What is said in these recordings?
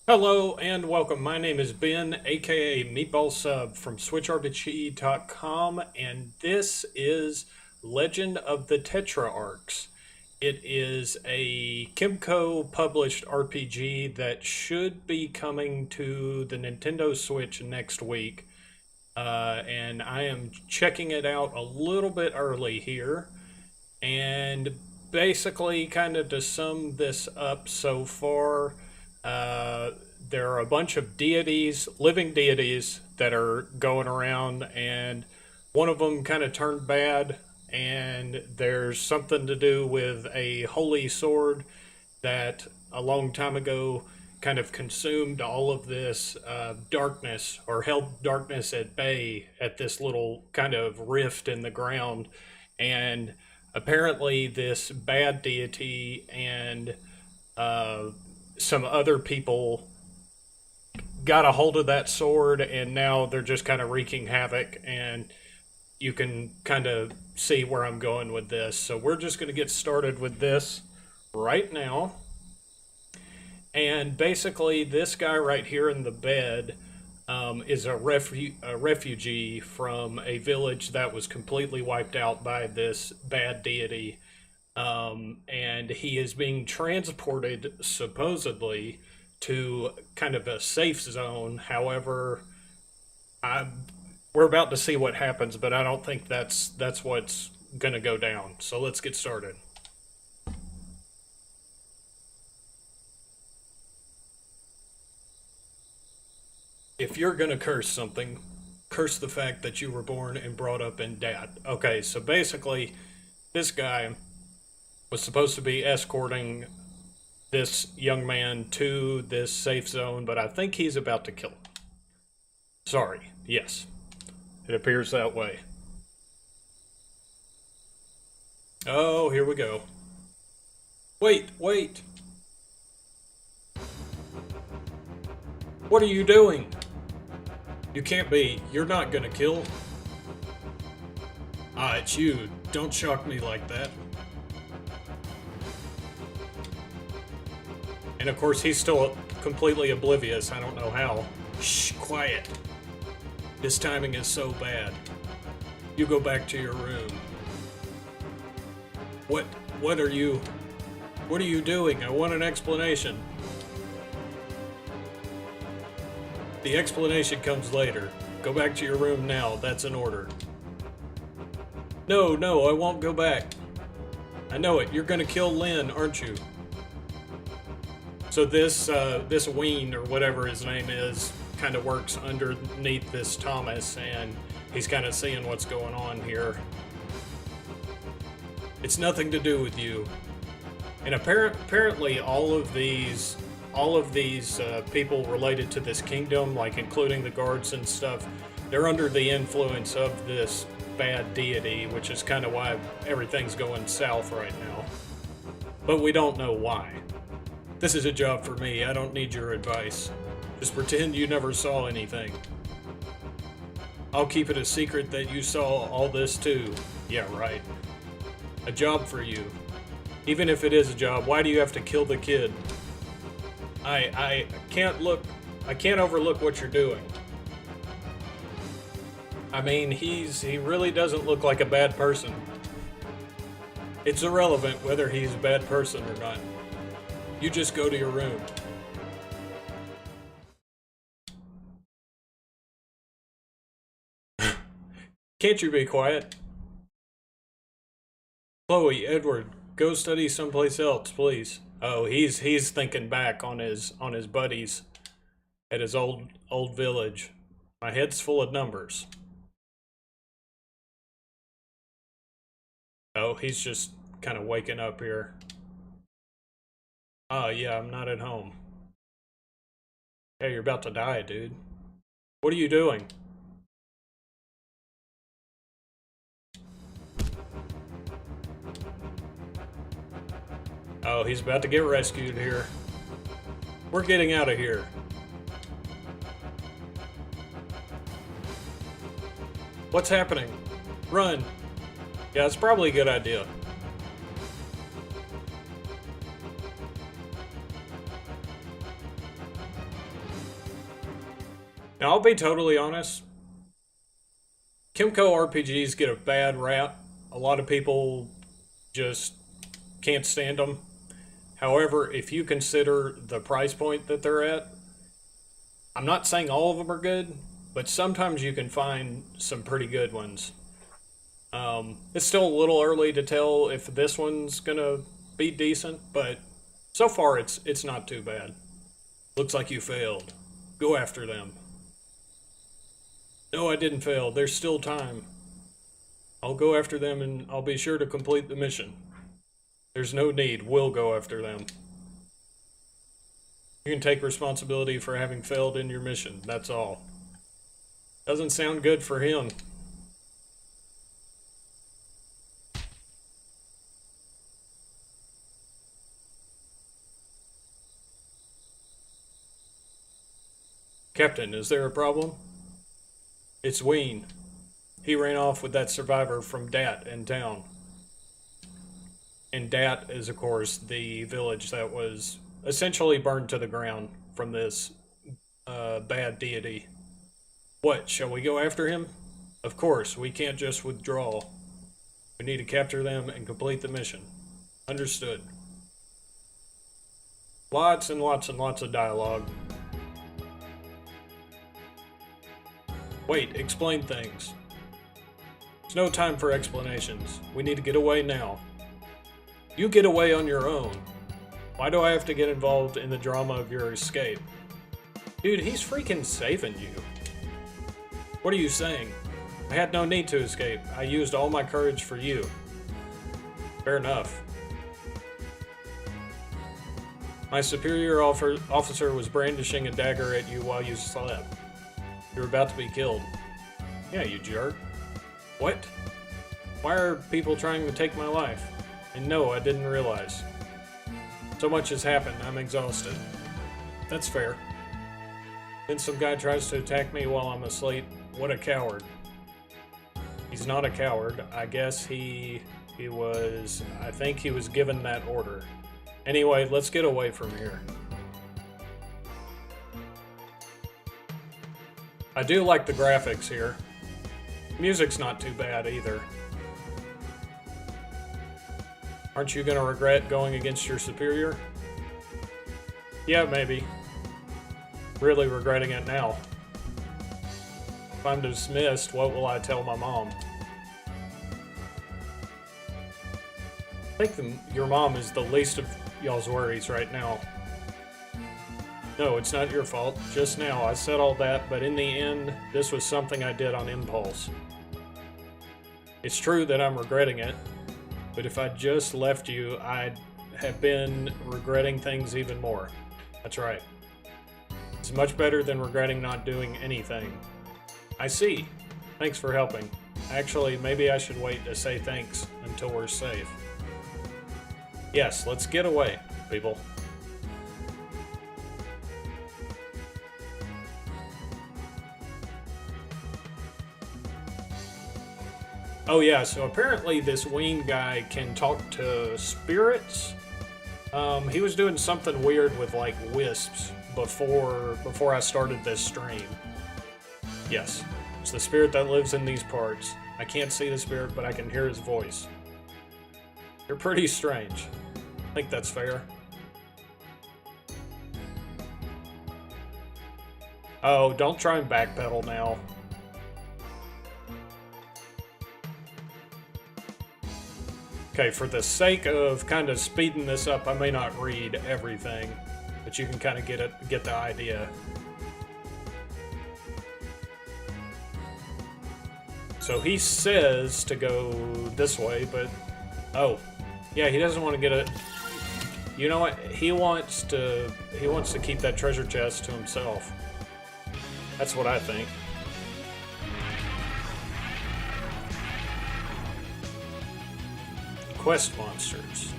Hello and welcome. My name is Ben, aka Meatball Sub from SwitchRPG.com, and this is Legend of the Tetrarchs. It is a KEMCO published RPG that should be coming to the Nintendo Switch next week. And I am checking it out a little bit early here. And basically, kind of to sum this up so far, there are a bunch of deities, living deities, that are going around, and one of them kind of turned bad, and there's something to do with a holy sword that a long time ago kind of consumed all of this darkness, or held darkness at bay at this little kind of rift in the ground. And apparently this bad deity and some other people got a hold of that sword, and now they're just kind of wreaking havoc, and you can kind of see where I'm going with this. So we're just going to get started with this right now. And basically this guy right here in the bed is a refugee from a village that was completely wiped out by this bad deity. And he is being transported, supposedly, to kind of a safe zone. However, we're about to see what happens, but I don't think that's what's going to go down. So let's get started. If you're going to curse something, curse the fact that you were born and brought up in debt. Okay, so basically, this guy was supposed to be escorting this young man to this safe zone, but I think he's about to kill him. Sorry, yes. It appears that way. Oh, here we go. Wait. What are you doing? You can't be. You're not gonna kill. It's you. Don't shock me like that. And of course, he's still completely oblivious. I don't know how. Shh, quiet. This timing is so bad. You go back to your room. What are you doing? I want an explanation. The explanation comes later. Go back to your room now. That's an order. No, I won't go back. I know it. You're gonna kill Lynn, aren't you? So this Ween, or whatever his name is, kind of works underneath this Thomas, and he's kind of seeing what's going on here. It's nothing to do with you. And apparently all of these people related to this kingdom, like including the guards and stuff, they're under the influence of this bad deity, which is kind of why everything's going south right now. But we don't know why. This is a job for me. I don't need your advice. Just pretend you never saw anything. I'll keep it a secret that you saw all this too. Yeah, right. A job for you. Even if it is a job, why do you have to kill the kid? I can't overlook what you're doing. I mean, he really doesn't look like a bad person. It's irrelevant whether he's a bad person or not. You just go to your room. Can't you be quiet? Chloe, Edward, go study someplace else, please. Oh, he's thinking back on his buddies at his old village. My head's full of numbers. Oh, he's just kind of waking up here. Oh, yeah, I'm not at home. Hey, you're about to die, dude. What are you doing? Oh, he's about to get rescued here. We're getting out of here. What's happening? Run. Yeah, it's probably a good idea. Now, I'll be totally honest. KEMCO RPGs get a bad rap. A lot of people just can't stand them. However, if you consider the price point that they're at, I'm not saying all of them are good, but sometimes you can find some pretty good ones. It's still a little early to tell if this one's gonna be decent, but so far it's not too bad. Looks like you failed. Go after them. No, I didn't fail. There's still time. I'll go after them and I'll be sure to complete the mission. There's no need. We'll go after them. You can take responsibility for having failed in your mission. That's all. Doesn't sound good for him. Captain, is there a problem? It's Ween. He ran off with that survivor from Dat in town. And Dat is, of course, the village that was essentially burned to the ground from this bad deity. What, shall we go after him? Of course, we can't just withdraw. We need to capture them and complete the mission. Understood. Lots and lots and lots of dialogue. Wait, explain things. There's no time for explanations. We need to get away now. You get away on your own. Why do I have to get involved in the drama of your escape? Dude, he's freaking saving you. What are you saying? I had no need to escape. I used all my courage for you. Fair enough. My superior officer was brandishing a dagger at you while you slept. You were about to be killed. Yeah, you jerk. What? Why are people trying to take my life? And no, I didn't realize. So much has happened, I'm exhausted. That's fair. Then some guy tries to attack me while I'm asleep. What a coward. He's not a coward. I guess he was... I think he was given that order. Anyway, let's get away from here. I do like the graphics here. Music's not too bad either. Aren't you gonna regret going against your superior? Yeah, maybe. Really regretting it now. If I'm dismissed, what will I tell my mom? I think your mom is the least of y'all's worries right now. No, it's not your fault. Just now, I said all that, but in the end, this was something I did on impulse. It's true that I'm regretting it, but if I just left you, I'd have been regretting things even more. That's right. It's much better than regretting not doing anything. I see. Thanks for helping. Actually, maybe I should wait to say thanks until we're safe. Yes, let's get away, people. Oh yeah, so apparently this Ween guy can talk to spirits. He was doing something weird with like wisps before I started this stream. Yes, it's the spirit that lives in these parts. I can't see the spirit, but I can hear his voice. You're pretty strange. I think that's fair. Oh, don't try and backpedal now. Okay, for the sake of kind of speeding this up, I may not read everything, but you can kind of get the idea. So he says to go this way, but oh, yeah, he doesn't want to get it. You know what? He wants to keep that treasure chest to himself. That's what I think. Quest monsters.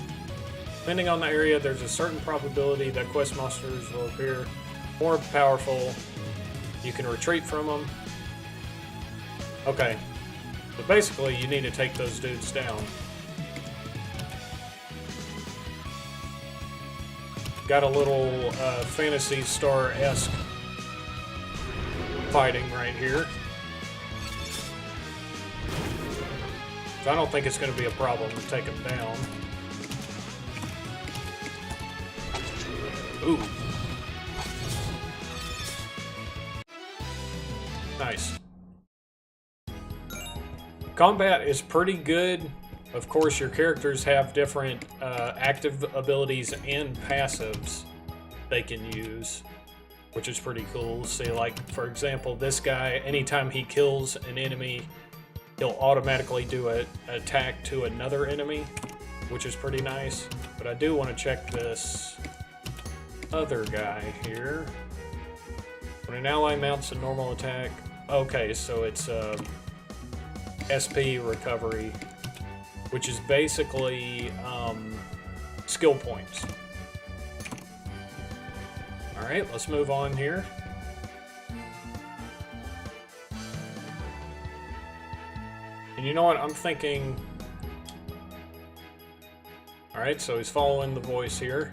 Depending on the area, there's a certain probability that quest monsters will appear more powerful. You can retreat from them. Okay. But basically, you need to take those dudes down. Got a little Phantasy Star-esque fighting right here. So I don't think it's going to be a problem to take him down. Ooh. Nice. Combat is pretty good. Of course, your characters have different active abilities and passives they can use, which is pretty cool. See, like, for example, this guy, anytime he kills an enemy, he'll automatically do an attack to another enemy, which is pretty nice. But I do want to check this other guy here. When an ally mounts a normal attack... Okay, so it's SP recovery, which is basically skill points. Alright, let's move on here. And you know what, I'm thinking... Alright, so he's following the voice here.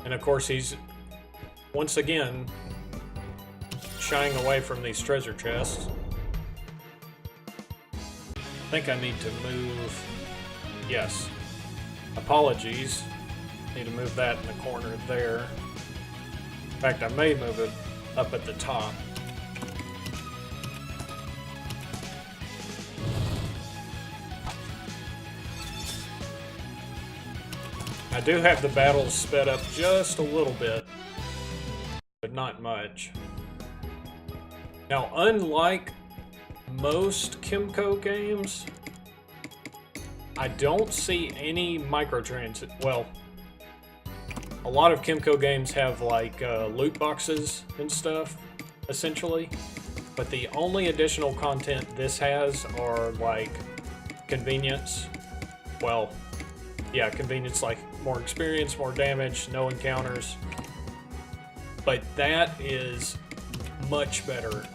And of course he's, once again, shying away from these treasure chests. I think I need to move... Yes. Apologies. Need to move that in the corner there. In fact, I may move it up at the top. I do have the battles sped up just a little bit, but not much. Now, unlike most KEMCO games, I don't see any microtransactions. Well, a lot of KEMCO games have like loot boxes and stuff, essentially. But the only additional content this has are like convenience. Well, yeah, convenience, like more experience, more damage, no encounters. But that is much better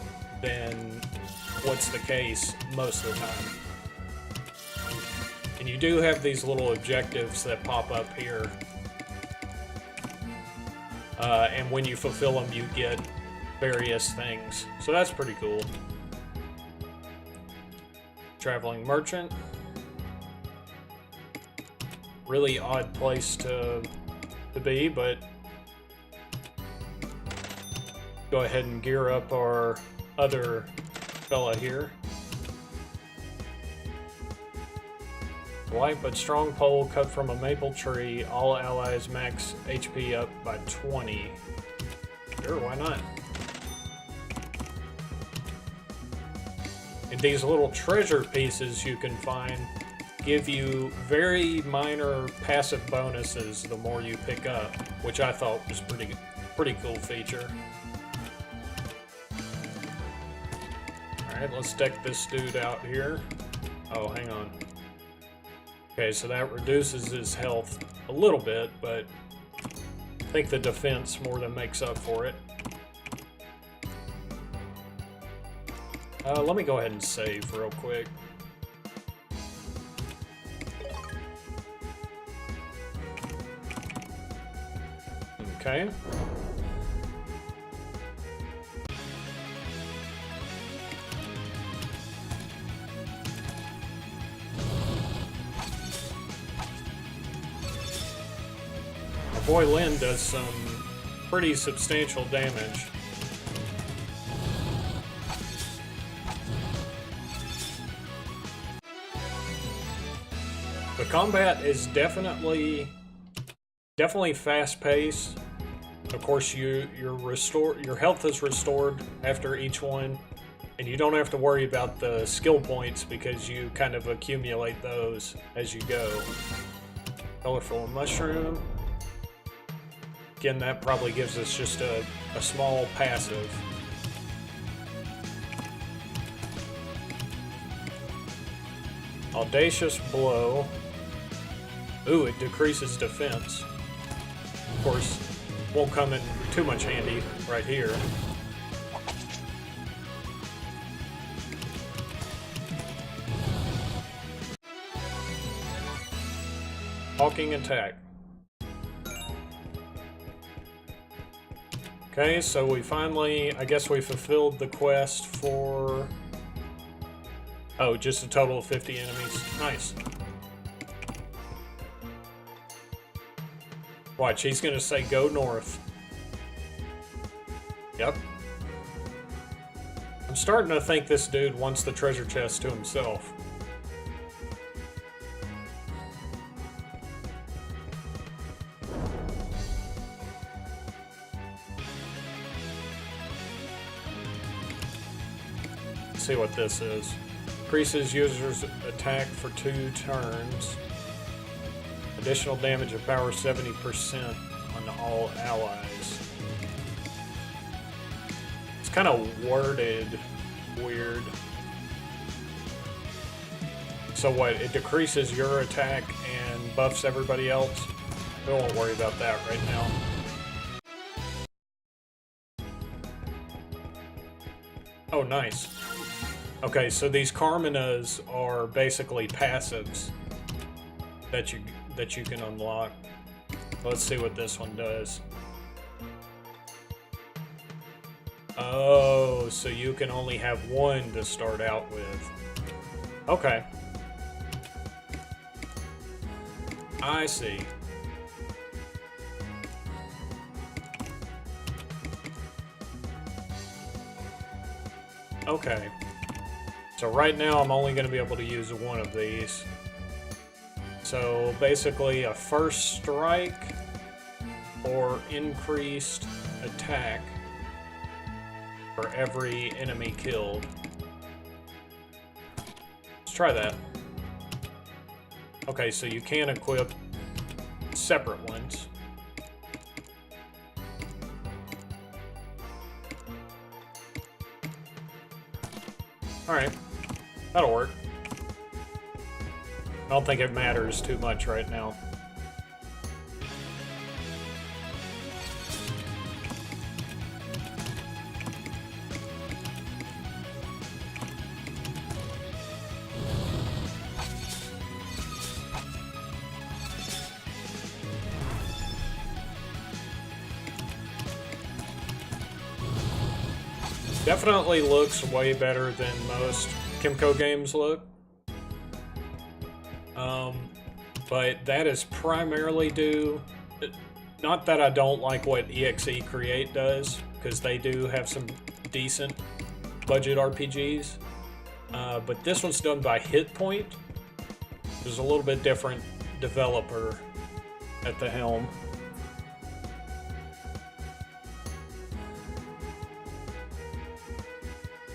than what's the case most of the time. And you do have these little objectives that pop up here. And when you fulfill them, you get various things. So that's pretty cool. Traveling merchant. Really odd place to be, but go ahead and gear up our other fella here. Light but strong pole cut from a maple tree. All allies max HP up by 20. Sure, why not? And these little treasure pieces you can find give you very minor passive bonuses the more you pick up, which I thought was pretty cool feature. Alright, let's deck this dude out here. Oh, hang on. Okay, so that reduces his health a little bit, but I think the defense more than makes up for it. Let me go ahead and save real quick. Okay. Our boy Lynn does some pretty substantial damage. The combat is definitely fast-paced. Of course, your health is restored after each one, and you don't have to worry about the skill points because you kind of accumulate those as you go. Colorful mushroom. Again, that probably gives us just a small passive. Audacious blow. Ooh, it decreases defense. Of course, won't come in too much handy right here. Hawking attack. Okay, so we finally, I guess we fulfilled the quest for... Oh, just a total of 50 enemies. Nice. Watch, he's gonna say go north. Yep. I'm starting to think this dude wants the treasure chest to himself. Let's see what this is. Increases users' attack for 2 turns. Additional damage of power 70% on all allies. It's kind of worded weird. So what, it decreases your attack and buffs everybody else? We won't worry about that right now. Oh, nice. Okay, so these Carminas are basically passives that you can unlock. Let's see what this one does. Oh, so you can only have one to start out with. Okay. I see. Okay. So right now I'm only going to be able to use one of these. So basically a first strike or increased attack for every enemy killed. Let's try that. Okay, so you can equip separate ones. Alright, that'll work. I don't think it matters too much right now. Definitely looks way better than most KEMCO games look. But that is primarily due... Not that I don't like what EXE Create does, because they do have some decent budget RPGs. But this one's done by Hit Point. There's a little bit different developer at the helm.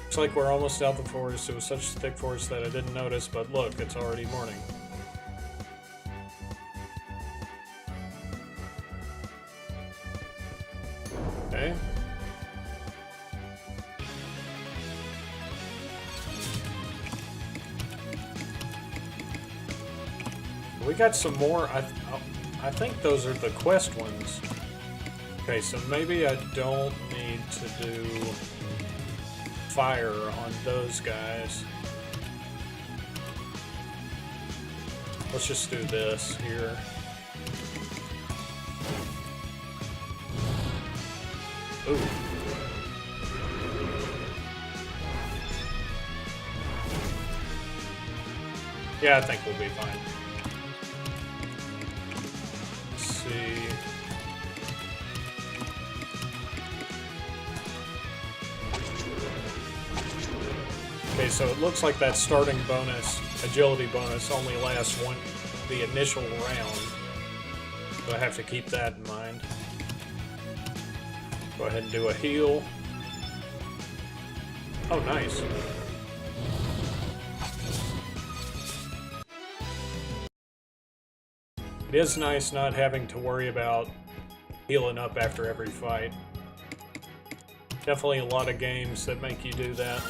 Looks like we're almost out the forest. It was such a thick forest that I didn't notice, but look, it's already morning. Okay. We got some more. I think those are the quest ones. Okay, so maybe I don't need to do fire on those guys. Let's just do this here. Ooh. Yeah, I think we'll be fine. Let's see. Okay, so it looks like that starting bonus, agility bonus, only lasts the initial round. So I have to keep that in mind. Go ahead and do a heal. Oh, nice. It is nice not having to worry about healing up after every fight. Definitely a lot of games that make you do that.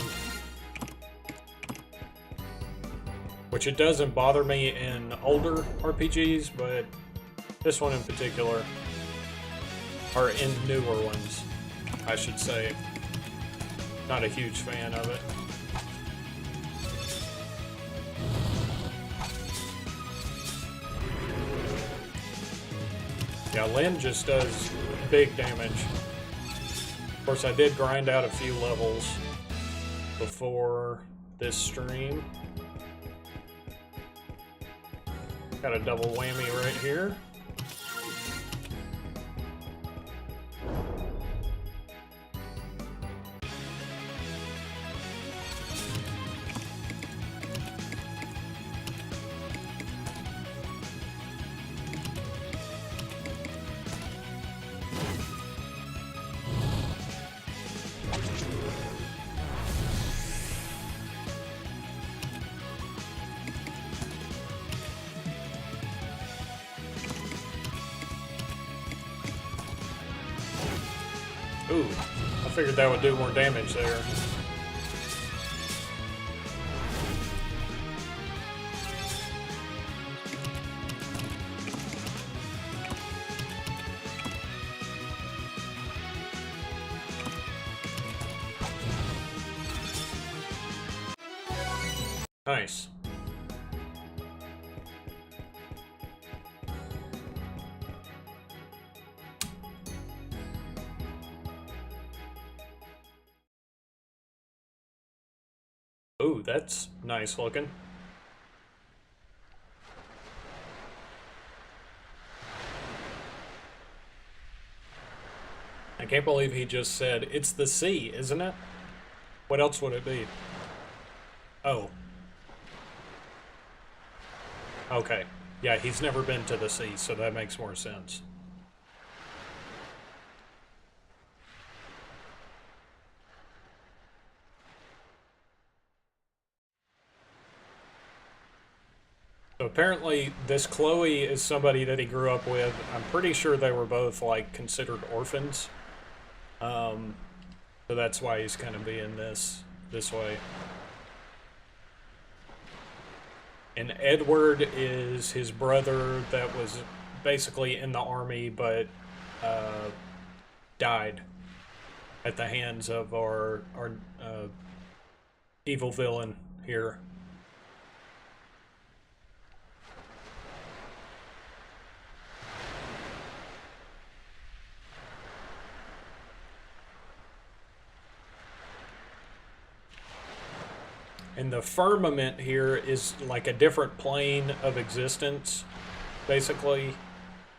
Which it doesn't bother me in older RPGs, but this one in particular, or in newer ones, I should say. Not a huge fan of it. Yeah, Lynn just does big damage. course, I did grind out a few levels before this stream. Got a double whammy right here. Ooh, I figured that would do more damage there. Nice. Ooh, that's nice looking. I can't believe he just said, it's the sea, isn't it? What else would it be? Oh. Okay. Yeah, he's never been to the sea, so that makes more sense. So apparently this Chloe is somebody that he grew up with. I'm pretty sure they were both like considered orphans. So that's why he's kind of being this way. And Edward is his brother that was basically in the army but died at the hands of our evil villain here. And the firmament here is like a different plane of existence, basically,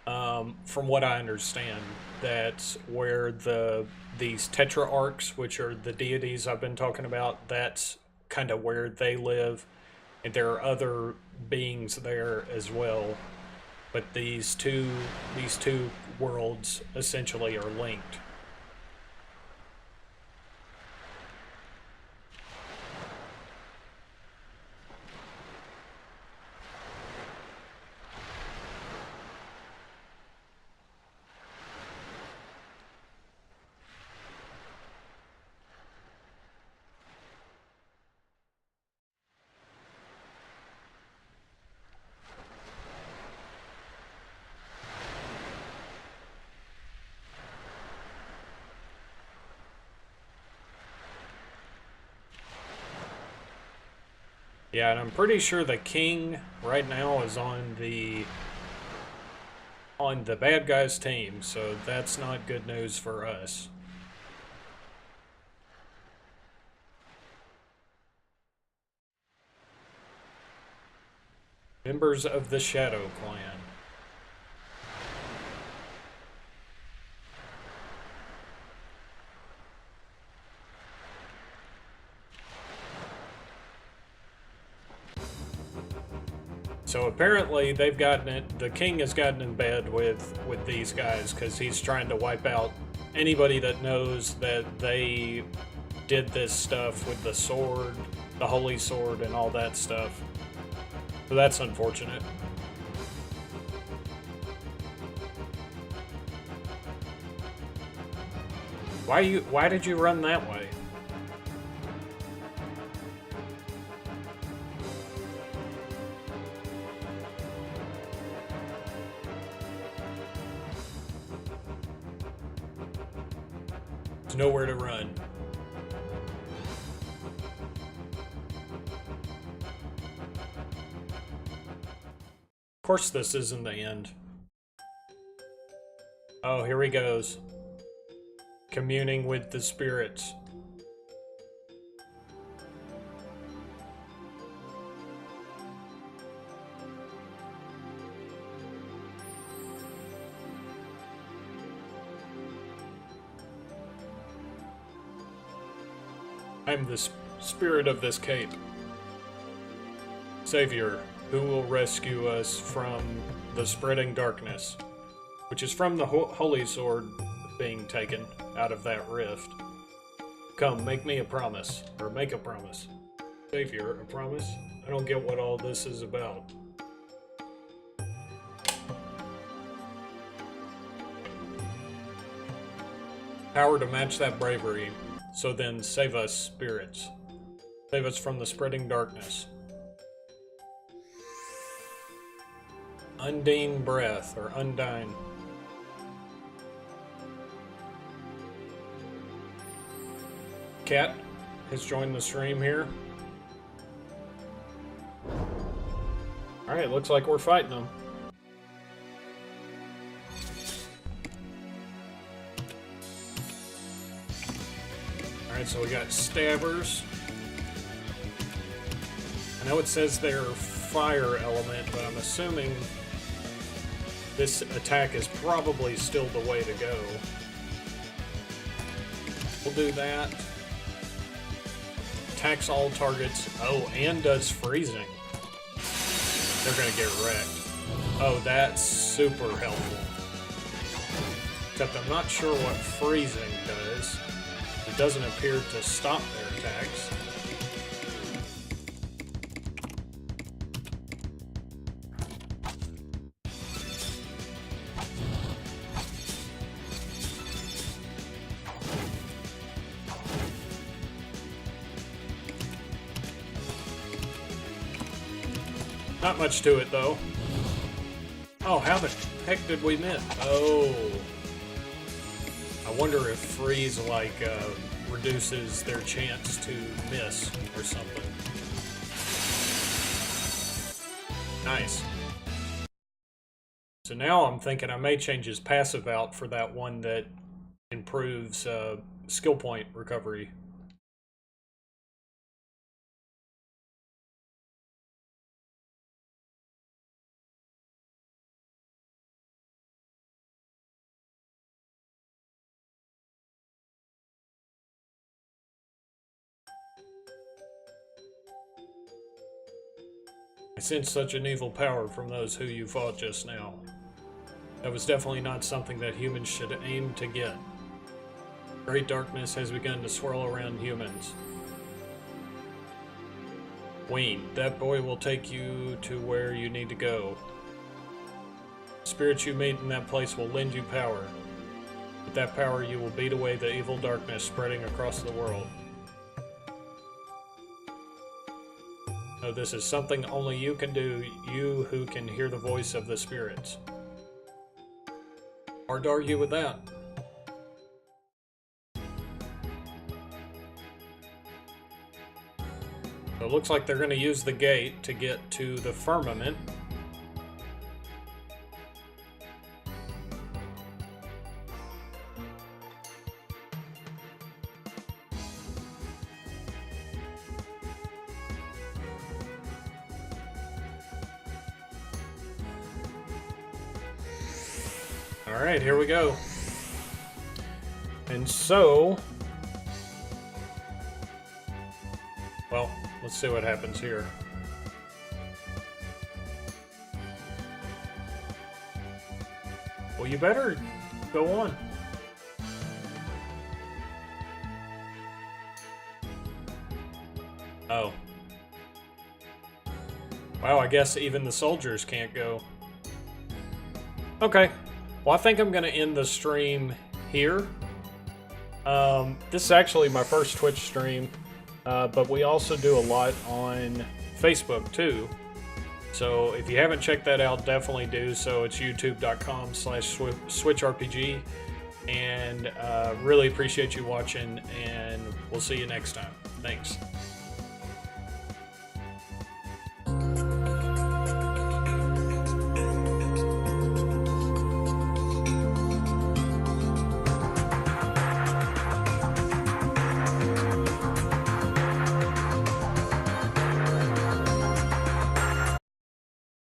from what I understand. That's where these Tetrarchs, which are the deities I've been talking about, that's kind of where they live. And there are other beings there as well. But these two worlds essentially are linked. Yeah, and I'm pretty sure the king right now is on the bad guys team, so that's not good news for us. Members of the Shadow Clan. So apparently they've gotten it, the king has gotten in bed with these guys because he's trying to wipe out anybody that knows that they did this stuff with the sword, the holy sword, and all that stuff. So that's unfortunate. Why did you run that way? There's nowhere to run. Of course this isn't the end. Oh, here he goes. communing with the spirits. I am the spirit of this cape. Savior, who will rescue us from the spreading darkness, which is from the holy sword being taken out of that rift. Come, make me a promise, or make a promise. Savior, a promise? I don't get what all this is about. Power to match that bravery, so then save us, spirits. Save us from the spreading darkness. Undine breath, or undine. Cat has joined the stream here. Alright, looks like we're fighting them. Alright, so we got stabbers. I know it says they're fire element, but I'm assuming this attack is probably still the way to go. We'll do that. Attacks all targets. Oh, and does freezing. They're gonna get wrecked. Oh, that's super helpful. Except I'm not sure what freezing does. It doesn't appear to stop their attacks. Not much to it, though. Oh, how the heck did we miss? Oh. I wonder if freeze, like, reduces their chance to miss or something. Nice. So now I'm thinking I may change his passive out for that one that improves skill point recovery. I sense such an evil power from those who you fought just now. That was definitely not something that humans should aim to get. Great darkness has begun to swirl around humans. Ween, that boy will take you to where you need to go. Spirits you meet in that place will lend you power. With that power you will beat away the evil darkness spreading across the world. No, this is something only you can do, you who can hear the voice of the spirits. Hard to argue with that. So it looks like they're going to use the gate to get to the firmament. Alright, here we go. And so, well, let's see what happens here. Well, you better go on. Oh. Wow, I guess even the soldiers can't go. Okay. Well, I think I'm going to end the stream here. This is actually my first Twitch stream, but we also do a lot on Facebook too. So if you haven't checked that out, definitely do so. It's youtube.com/SwitchRPG. And really appreciate you watching, and we'll see you next time. Thanks.